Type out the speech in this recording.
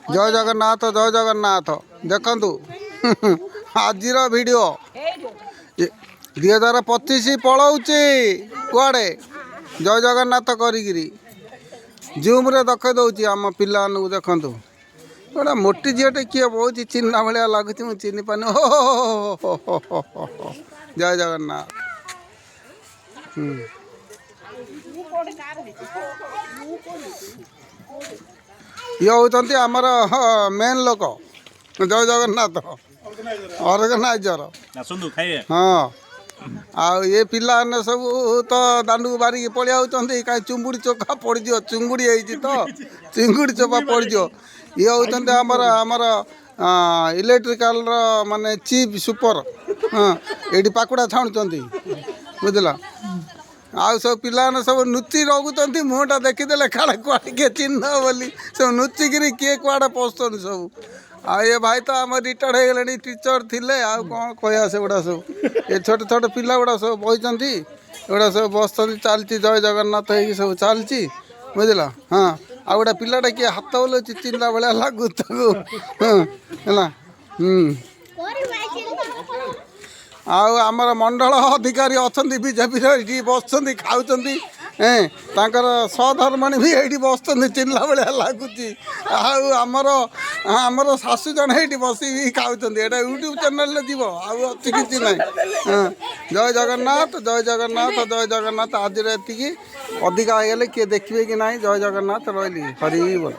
जय जगन्नाथ जय जगन्नाथ देखु आजिर वीडियो 2025 पलाऊँचे कुआड़े जय जगन्नाथ करी जूम रे देख दौर आम पिला देखु गोटे मोटी झीटे किए बहुत चिन्ह भाया लगुच मुझे चिन्ह पानी जय जगन्नाथ ये होती आमर मेन लोक जय जगन्नाथ ऑर्गेनाइजर हाँ आउ ये पिला सब तो दांडू को बारिकी पड़िया होती कहीं चुंगुड़ी चोपा पड़ज चुंगुड़ी तो चिंगुड़ी चोपा पड़ज ये होती आमर आमर इलेक्ट्रिकल माने चीफ सुपर हाँ ये पाकुड़ा छाणुंट बुझल आउ सब पिला सब नुची रखुंट मुहटा देखीदे काड़े कुआड़े किए चिन्ह बोली सब नुचिकी किए कुआड़े पशुन सब आ ये भाई तो आम रिटायर्ड हो गले टीचर थिले आउ कौन कह से गुड़ा सब ये छोटे छोटे पिला गुड़ा सब बही एगुड़ा सब बस चलती जय जगन्नाथ हो सब चलती बुझल हाँ आ गोटे पिलाटा किए हाथ बोल चिन्हला भाया लगू है आउ आमर मंडल अधिकारी अच्छा बीजेपी बस खाऊँ तांकर सहधर्मणी भी ये बस चिन्हला भाया लगुच आमर आमर शाशु जन ये बस खाऊँ यहाँ यूट्यूब चैनल जीव अच्छी किसी ना जय जगन्नाथ जय जगन्नाथ जय जगन्नाथ आज अधिका हो गले किए देखिए कि ना जय जगन्नाथ रही हरि बोल।